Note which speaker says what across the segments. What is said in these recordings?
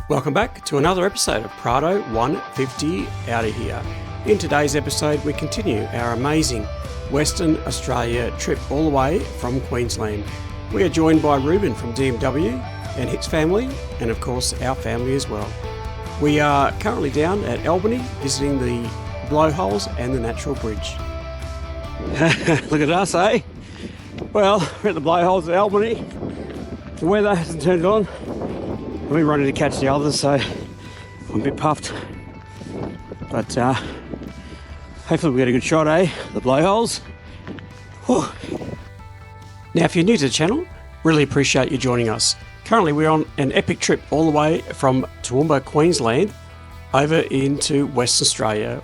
Speaker 1: Welcome back to another episode of Prado 150 Out of Here. In today's episode, we continue our amazing Western Australia trip all the way from Queensland. We are joined by Ruben from DMW and his family, and of course our family as well. We are currently down at Albany visiting the blowholes and the natural bridge. Look at us, eh? Well, we're at the blowholes at Albany. The weather hasn't turned on. We're running to catch the others, so I'm a bit puffed. But hopefully we get a good shot, eh? The blowholes. Whew. Now, if you're new to the channel, really appreciate you joining us. Currently, we're on an epic trip all the way from Toowoomba, Queensland, over into Western Australia.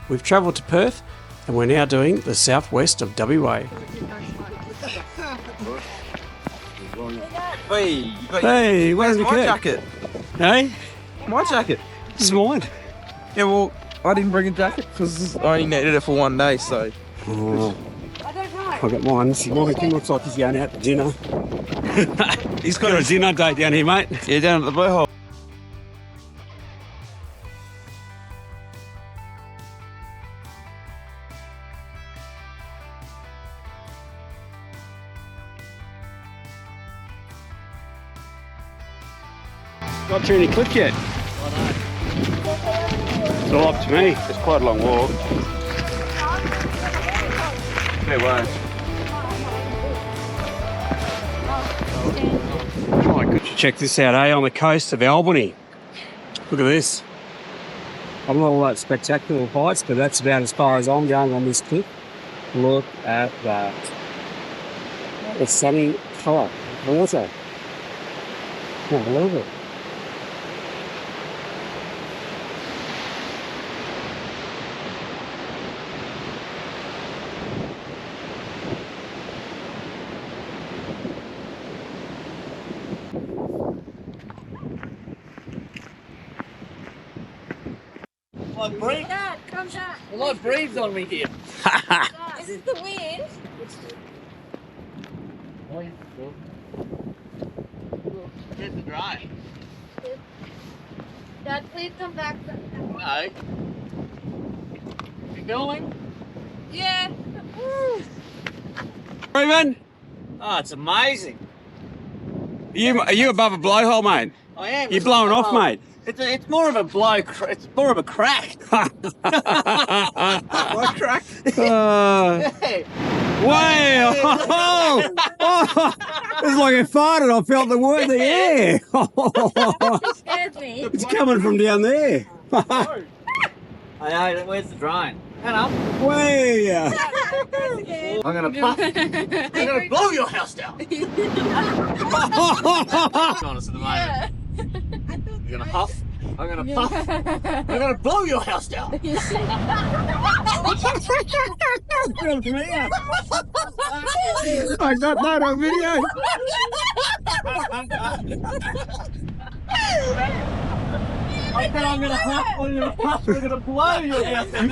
Speaker 1: We've travelled to Perth, and we're now doing the southwest of WA.
Speaker 2: Hey,
Speaker 1: where's
Speaker 2: my jacket?
Speaker 1: Hey?
Speaker 2: My jacket.
Speaker 1: This is mine.
Speaker 2: Yeah, well, I didn't bring a jacket because I only needed it for one day, so.
Speaker 1: Oh. I got mine. This is mine. It looks like he's going out to dinner. He's got a dinner date down here, mate.
Speaker 2: Yeah, down at the blowhole.
Speaker 1: Not to any cliff yet. It's all up to me.
Speaker 2: It's quite a long walk. Fair way.
Speaker 1: Oh my goodness. Check this out, eh? On the coast of Albany. Look at this. I'm not all that spectacular heights, but that's about as far as I'm going on this cliff. Look at that. It's sunny colour. Water. Can't believe it.
Speaker 3: Dad, come back.
Speaker 4: A lot of breeze on me here.
Speaker 3: Is this the wind?
Speaker 4: Here's the dry.
Speaker 3: Dad, please come back.
Speaker 4: No. You going?
Speaker 3: Yeah.
Speaker 1: Ruben,
Speaker 4: Oh, it's amazing.
Speaker 1: are you above a blowhole, mate?
Speaker 4: I am.
Speaker 1: You're blowing off, mate.
Speaker 4: It's more of a blow. It's more of a crack.
Speaker 1: What
Speaker 4: crack? Hey.
Speaker 1: Wow! Oh, it's like I farted. I felt the word in the air.
Speaker 3: It scared me.
Speaker 1: It's coming from down there.
Speaker 4: I know. Where's the drone? Hang up.
Speaker 1: Way.
Speaker 4: I'm gonna puff. I'm gonna blow your house down. Honest at the moment. You're gonna huff. I'm gonna puff. I'm gonna blow your house down.
Speaker 1: I got that on video.
Speaker 4: I said I'm gonna huff. I'm gonna puff. We're gonna blow your house down.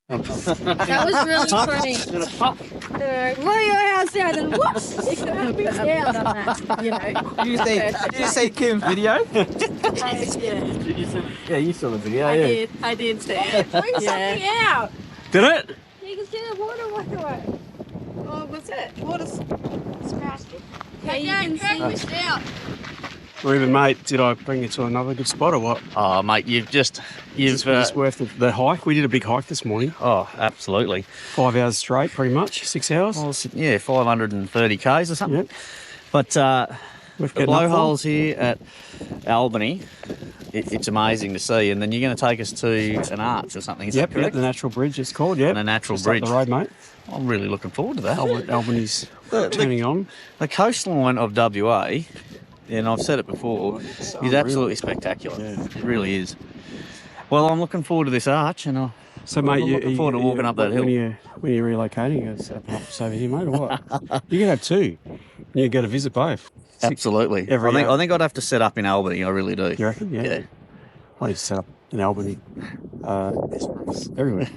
Speaker 3: That was really funny.
Speaker 4: I'm gonna puff.
Speaker 3: Blow your house down and whoops! You can have me down on that, you know.
Speaker 2: Did you see Kim's video?
Speaker 4: Yeah, you saw the video.
Speaker 3: I did see it. Bring something out.
Speaker 1: Did it?
Speaker 3: You can see the water walk away. Oh, what's it? Water's sprouting. Yeah, you can see it out.
Speaker 1: Ruben, mate, did I bring you to another good spot or what?
Speaker 4: Oh, mate, you've
Speaker 1: Is this worth the hike? We did a big hike this morning.
Speaker 4: Oh, absolutely.
Speaker 1: 5 hours straight, pretty much. 6 hours.
Speaker 4: Well, yeah, 530 k's or something.
Speaker 1: Yep.
Speaker 4: But the
Speaker 1: We've getting up
Speaker 4: blowholes here at Albany, it's amazing to see. And then you're going to take us to an arch or something. Is that
Speaker 1: Yep,
Speaker 4: correct?
Speaker 1: the natural bridge it's called, yep.
Speaker 4: And a natural
Speaker 1: Just up
Speaker 4: bridge.
Speaker 1: the road, mate.
Speaker 4: I'm really looking forward to that.
Speaker 1: Albany's turning on.
Speaker 4: The coastline of WA, and I've said it before, is absolutely spectacular.
Speaker 1: Yeah.
Speaker 4: It really is. Well, I'm looking forward to this arch, and
Speaker 1: So, mate,
Speaker 4: I'm looking forward to walking up that hill.
Speaker 1: When you're relocating, it's up over here, mate, or what? You can have two. You get to visit both.
Speaker 4: Absolutely.
Speaker 1: Every
Speaker 4: I
Speaker 1: hour.
Speaker 4: think I'd have to set up in Albany. I really do.
Speaker 1: You reckon? Yeah.
Speaker 4: Yeah.
Speaker 1: I need to set up in Albany everywhere.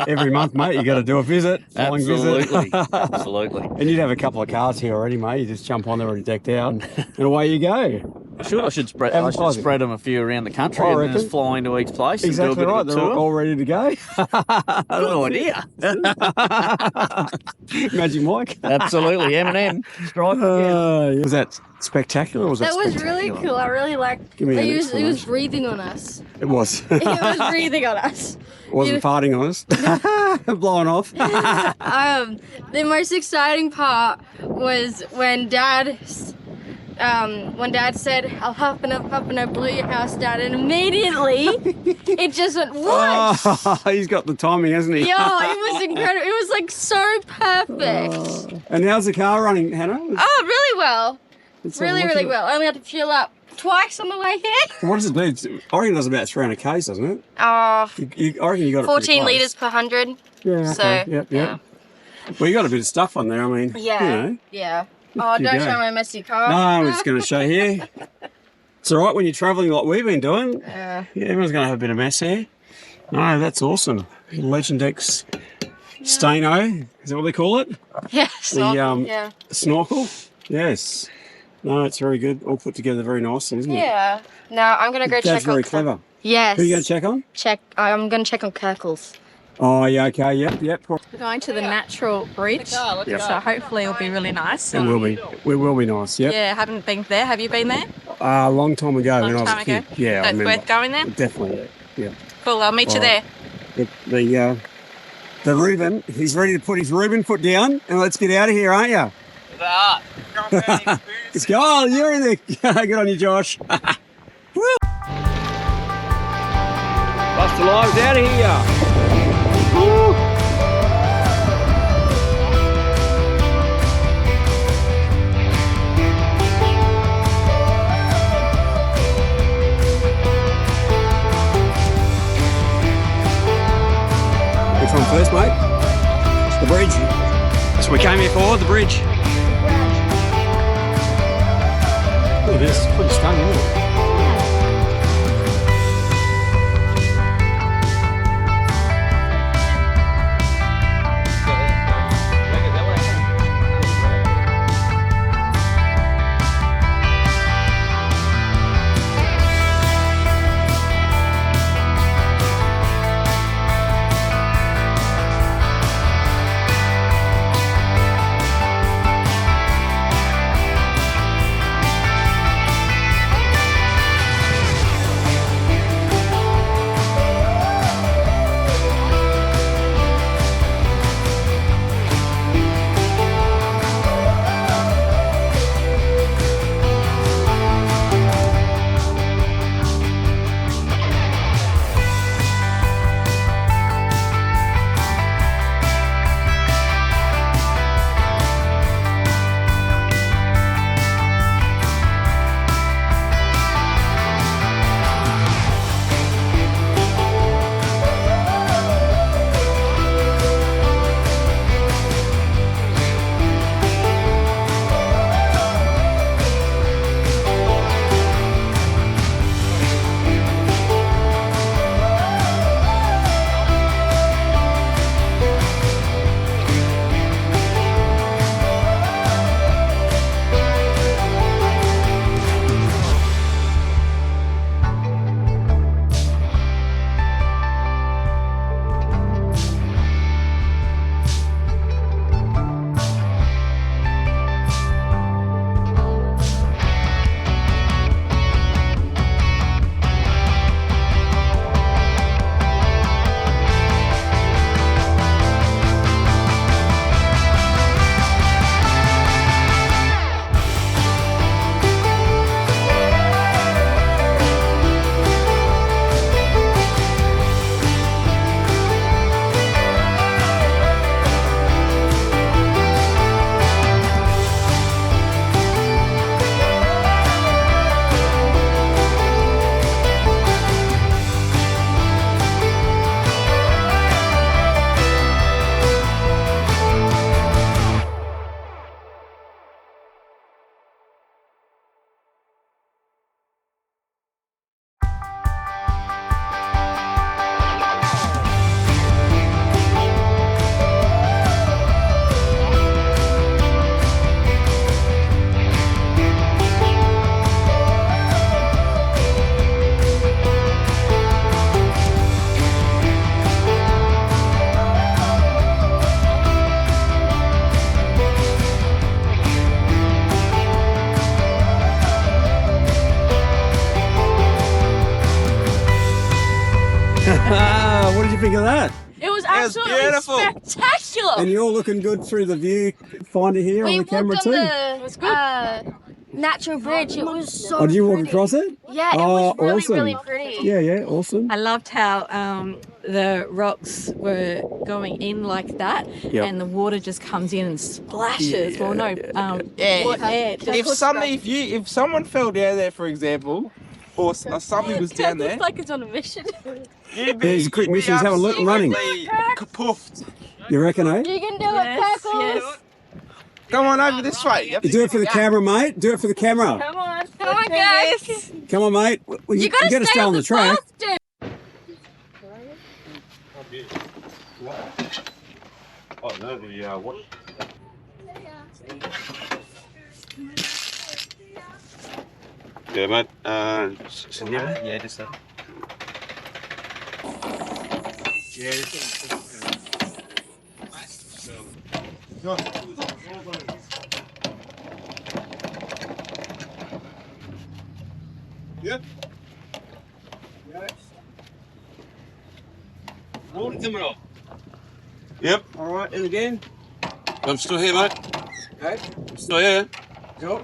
Speaker 1: Every month, mate, you got to do a visit. Flying
Speaker 4: Absolutely.
Speaker 1: visit.
Speaker 4: Absolutely.
Speaker 1: And you'd have a couple of cars here already, mate. You just jump on there already decked out, and away you go.
Speaker 4: I should
Speaker 1: Advertising.
Speaker 4: spread them a few around the country
Speaker 1: I
Speaker 4: and then just
Speaker 1: reckon.
Speaker 4: fly into each place
Speaker 1: Exactly
Speaker 4: and do a
Speaker 1: right.
Speaker 4: bit
Speaker 1: They're
Speaker 4: of a tour.
Speaker 1: all ready to go.
Speaker 4: No idea.
Speaker 1: Magic Mike.
Speaker 4: Absolutely, Eminem. Strike.
Speaker 1: Was that spectacular? Or was that
Speaker 3: That was
Speaker 1: spectacular?
Speaker 3: really cool. I really liked.
Speaker 1: Give me an
Speaker 3: He was
Speaker 1: explanation.
Speaker 3: breathing on us.
Speaker 1: It was.
Speaker 3: He was breathing on us.
Speaker 1: Wasn't farting on us. Blowing off.
Speaker 3: The most exciting part was when Dad said, "I'll huff and I blew your house down," and immediately it just went what?
Speaker 1: Oh, he's got the timing, hasn't he?
Speaker 3: Yo, it was incredible. It was like so perfect.
Speaker 1: And how's the car running, Hannah?
Speaker 3: Oh, really well.
Speaker 1: Let's have a
Speaker 3: Really,
Speaker 1: look
Speaker 3: really
Speaker 1: at
Speaker 3: well. I only had to fuel up twice on the way here.
Speaker 1: it. What does it do? I reckon it does about 300 k's, doesn't it?
Speaker 3: Oh,
Speaker 1: I reckon you got it pretty
Speaker 3: 14
Speaker 1: close.
Speaker 3: litres per 100.
Speaker 1: Yeah.
Speaker 3: So,
Speaker 1: Okay. Yep.
Speaker 3: yeah.
Speaker 1: Well, you got a bit of stuff on there. I mean,
Speaker 3: Yeah.
Speaker 1: You know.
Speaker 3: Yeah. Oh,
Speaker 1: you
Speaker 3: don't
Speaker 1: go.
Speaker 3: show my messy car.
Speaker 1: No, I'm just going to show here. It's all right when you're travelling like we've been doing.
Speaker 3: Yeah.
Speaker 1: Yeah, everyone's going to have a bit of mess here. No, that's awesome. Legend X Stano, is that what they call it?
Speaker 3: Yes.
Speaker 1: The snorkel. Yes. No, it's very good. All put together very nicely, isn't it?
Speaker 3: Yeah. Now I'm gonna go
Speaker 1: That's
Speaker 3: check on.
Speaker 1: very clever.
Speaker 3: Yes.
Speaker 1: Who are you going to check on?
Speaker 3: I'm gonna check on Kirkles.
Speaker 1: Oh, yeah, okay, yep.
Speaker 5: We're going to the natural bridge,
Speaker 1: Yep.
Speaker 5: so hopefully it'll be really nice.
Speaker 1: It will be. It will be nice, yep.
Speaker 5: Yeah, haven't been there. Have you been there?
Speaker 1: A long time ago when I
Speaker 5: Long
Speaker 1: was a
Speaker 5: time ago.
Speaker 1: kid. Yeah, I
Speaker 5: That's
Speaker 1: remember.
Speaker 5: worth going there.
Speaker 1: Definitely, yeah.
Speaker 5: Cool. I'll meet you
Speaker 1: All
Speaker 5: there.
Speaker 1: right. The Reuben, he's ready to put his Reuben foot down, and let's get out of here, aren't you? Let's go. Oh, you're in there. Good on you, Josh. Woo. Buster Live's out of here. Woo. Which one first, mate? The bridge. That's what we came here for, the bridge. Look at this, pretty stunning, isn't it? did you think of that?
Speaker 3: It was absolutely
Speaker 2: beautiful.
Speaker 3: spectacular.
Speaker 1: And you're looking good through the view finder here on the camera too.
Speaker 3: It was good.
Speaker 6: Natural bridge. It was so
Speaker 1: Oh, did you walk
Speaker 6: pretty.
Speaker 1: across it?
Speaker 6: Yeah, it
Speaker 1: Oh,
Speaker 6: was really,
Speaker 1: awesome.
Speaker 6: really pretty.
Speaker 1: Yeah, awesome.
Speaker 5: I loved how the rocks were going in like that,
Speaker 1: Yep.
Speaker 5: and the water just comes in and splashes.
Speaker 1: Yeah,
Speaker 5: Well, no, air.
Speaker 2: If someone fell down there, for example, or something was down there,
Speaker 3: Looks like it's on a mission.
Speaker 2: you'd
Speaker 1: Here's a quick mission, have a look running.
Speaker 2: Kapoofed.
Speaker 1: You reckon, eh?
Speaker 3: You can do it, Peckles.
Speaker 5: Yes.
Speaker 2: Come on over this way.
Speaker 1: You do it for the camera, mate. Do it for the camera.
Speaker 3: Come on, guys.
Speaker 1: Come on, mate. Well,
Speaker 3: You gotta
Speaker 1: stay on the track.
Speaker 3: dude.
Speaker 7: Oh no, the what? Yeah, mate.
Speaker 4: Yeah, just that.
Speaker 7: Yeah. Water coming off. Yep.
Speaker 1: All right, and again.
Speaker 7: I'm still here, mate.
Speaker 1: Okay.
Speaker 7: I'm still here.
Speaker 1: Go.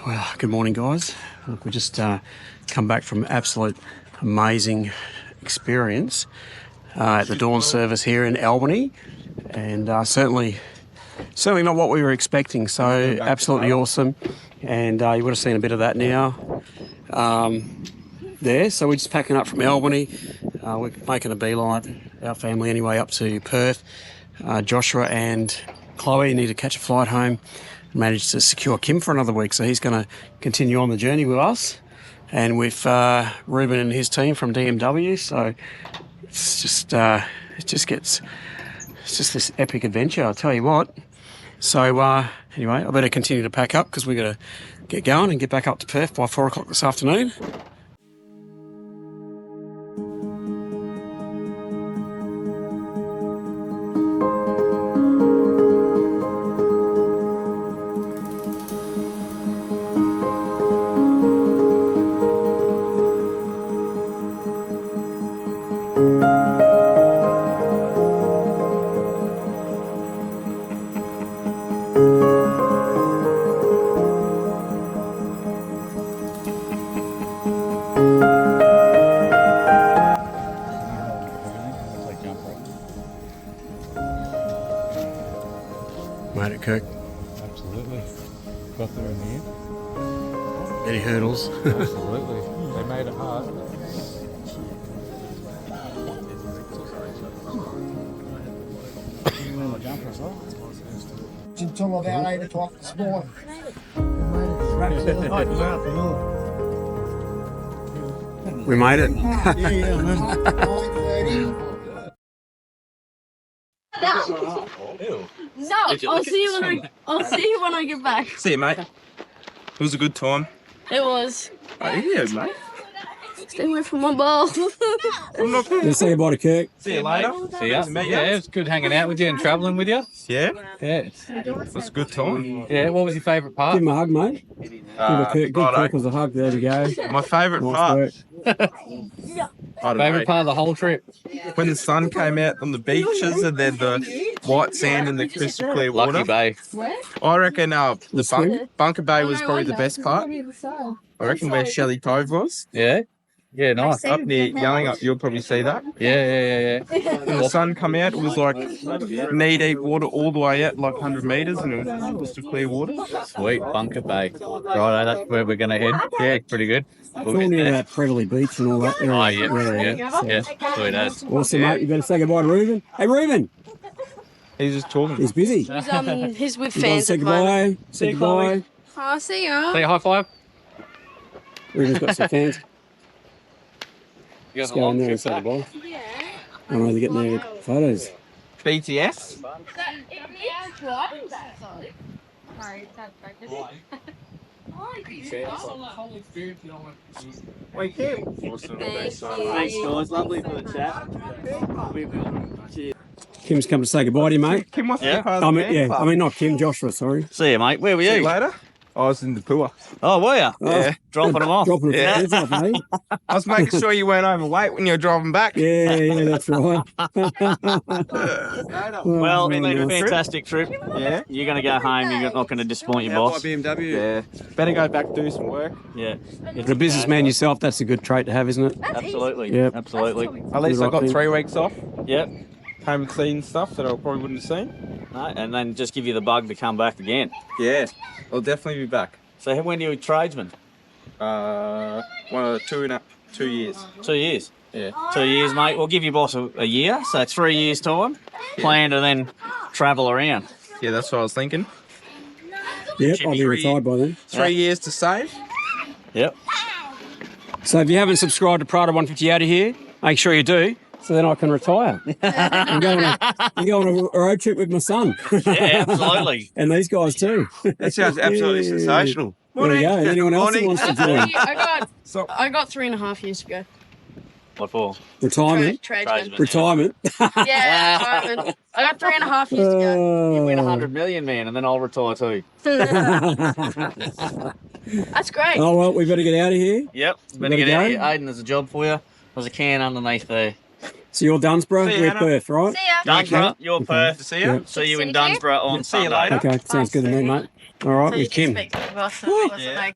Speaker 1: Well, good morning, guys. Look, we just come back from absolute amazing experience at the dawn service here in Albany, and certainly not what we were expecting. So absolutely awesome, and you would have seen a bit of that now there. So we're just packing up from Albany. We're making a beeline, our family anyway, up to Perth. Joshua and Chloe need to catch a flight home. Managed to secure Kim for another week, so he's going to continue on the journey with us, and with Ruben and his team from DMW. So it's just this epic adventure, I'll tell you what. So anyway, I better continue to pack up because we've got to get going and get back up to Perth by 4 o'clock this afternoon. Made it, Kirk.
Speaker 8: Absolutely. Got there in the end.
Speaker 1: Any hurdles?
Speaker 8: Absolutely. They made it hard.
Speaker 9: Until about 8 o'clock this morning.
Speaker 1: We made it.
Speaker 9: Yeah, man. 9:30.
Speaker 3: No, I'll see you when I get back.
Speaker 2: See you, mate. It was a good time.
Speaker 3: It was.
Speaker 2: Yeah, mate.
Speaker 3: Stay away from my ball.
Speaker 2: I'm not.
Speaker 1: Let's say goodbye to Kirk.
Speaker 2: See you later.
Speaker 8: See ya. Yeah, it was good hanging out with you and travelling with you.
Speaker 2: Yeah,
Speaker 8: Yeah.
Speaker 2: it was a good time.
Speaker 8: Yeah, what was your favourite
Speaker 1: Give
Speaker 8: part?
Speaker 1: him a hug, mate. Give Kirk was a hug. There we go.
Speaker 2: My favourite
Speaker 1: Nice
Speaker 2: part.
Speaker 1: work.
Speaker 2: I don't
Speaker 8: Favourite
Speaker 2: know.
Speaker 8: part of the whole trip?
Speaker 2: When the sun came out on the beaches and then the white sand and the crystal clear water.
Speaker 8: Lucky Bay.
Speaker 2: I reckon the
Speaker 1: swim?
Speaker 2: Bunker Bay was probably the best part. I reckon where Shelley Cove was.
Speaker 8: Yeah? Yeah, nice.
Speaker 2: Up near Yelling Up, you'll probably see that.
Speaker 8: Yeah.
Speaker 2: When the sun come out, it was like knee-deep water all the way out, like 100 metres, and it was crystal clear water.
Speaker 8: Sweet, Bunker Bay. Right, that's where we're going to head. Yeah, pretty good.
Speaker 1: It's all near that Prevelly Beach and all that area.
Speaker 8: Oh, yeah. Sweet as.
Speaker 1: Awesome, mate. You better say goodbye to Ruben. Hey, Ruben.
Speaker 2: He's just talking.
Speaker 1: He's busy.
Speaker 3: He's with
Speaker 1: You guys
Speaker 3: fans
Speaker 1: say
Speaker 3: at the moment.
Speaker 1: goodbye. Say goodbye.
Speaker 3: Oh, see ya.
Speaker 8: Say a high five.
Speaker 1: Ruben's got some fans.
Speaker 8: You
Speaker 1: Let's go in there and say goodbye. I know they're getting their photos.
Speaker 2: BTS. Wait, Kim.
Speaker 4: Thanks, guys. Lovely for the chat. Cheers.
Speaker 1: Kim's come to say goodbye to you, mate.
Speaker 2: Kim wants to
Speaker 4: Yeah.
Speaker 2: be part of the man club.
Speaker 1: Not Kim, Joshua, sorry.
Speaker 4: See you, mate. Where were
Speaker 2: See
Speaker 4: you?
Speaker 2: you later. I was in the pool.
Speaker 4: Oh, were you?
Speaker 2: Yeah.
Speaker 4: Dropping them off.
Speaker 1: Dropping
Speaker 2: Yeah.
Speaker 1: the yeah. off, eh?
Speaker 2: I was making sure you weren't overweight when you were driving back.
Speaker 1: Yeah, that's right.
Speaker 4: Well,
Speaker 1: Oh,
Speaker 4: been a
Speaker 1: nice.
Speaker 4: fantastic trip.
Speaker 2: Yeah.
Speaker 4: You're going to go home. You're not going to disappoint your boss.
Speaker 2: BMW. Yeah. Better go back do some work.
Speaker 4: Yeah.
Speaker 1: For a businessman yourself, that's a good trait to have, isn't it?
Speaker 4: Absolutely.
Speaker 1: Yep.
Speaker 4: Absolutely.
Speaker 2: At least
Speaker 1: Do the
Speaker 2: I
Speaker 1: right
Speaker 2: got
Speaker 1: thing.
Speaker 2: 3 weeks off.
Speaker 4: Yep.
Speaker 2: Home and seen stuff that I probably wouldn't have seen.
Speaker 4: No, and then just give you the bug to come back again.
Speaker 2: Yeah. I'll definitely be back.
Speaker 4: So when are you a tradesman?
Speaker 2: 2 years.
Speaker 4: 2 years.
Speaker 2: Yeah.
Speaker 4: 2 years, mate. We'll give your boss a year, so 3 years' time. Plan to then travel around.
Speaker 2: Yeah, that's what I was thinking.
Speaker 1: Yep, I'll be retired by then.
Speaker 2: 3 years to save.
Speaker 4: Yep.
Speaker 1: So if you haven't subscribed to Prada 150 out of here, make sure you do, so then I can retire and go on a road trip with my son.
Speaker 4: Yeah, absolutely.
Speaker 1: And these guys too.
Speaker 7: That sounds absolutely
Speaker 1: Yeah.
Speaker 7: sensational.
Speaker 1: There you go. Anyone else who wants to join?
Speaker 3: I got 3.5 years to go.
Speaker 4: What for?
Speaker 1: Retirement.
Speaker 3: Tradesman.
Speaker 1: Retirement.
Speaker 3: Yeah, retirement. I got 3.5 years to go.
Speaker 4: You win 100 million, man, and then I'll retire too.
Speaker 3: That's great.
Speaker 1: Oh, well, we better get out of here.
Speaker 4: Yep. Better
Speaker 1: gotta
Speaker 4: get out
Speaker 1: go?
Speaker 4: of here. Aiden, there's a job for you. There's a can underneath there.
Speaker 1: So you're Dunsborough,
Speaker 2: See you,
Speaker 1: we're
Speaker 2: Anna.
Speaker 1: Perth, right?
Speaker 3: See ya.
Speaker 4: Dunsborough, you're Perth.
Speaker 2: See ya.
Speaker 1: Yeah.
Speaker 4: See you in
Speaker 3: See you.
Speaker 4: Dunsborough on
Speaker 2: See you
Speaker 4: Sunday.
Speaker 2: later.
Speaker 1: Okay, sounds good to me, mate. All right,
Speaker 3: So you
Speaker 1: with
Speaker 3: can
Speaker 1: Kim.
Speaker 3: speak to the boss. What's it like?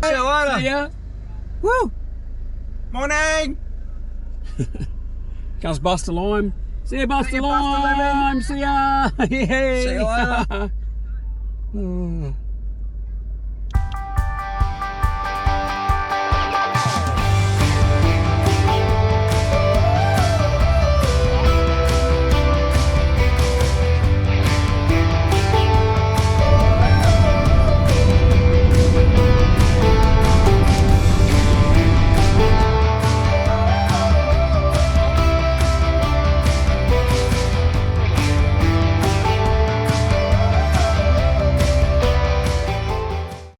Speaker 2: See you later.
Speaker 1: Yeah.
Speaker 2: Woo. Morning.
Speaker 1: Comes Buster Lime. See you, Buster
Speaker 2: See you, Buster
Speaker 1: Lime. See ya.
Speaker 2: See you later.
Speaker 1: Oh.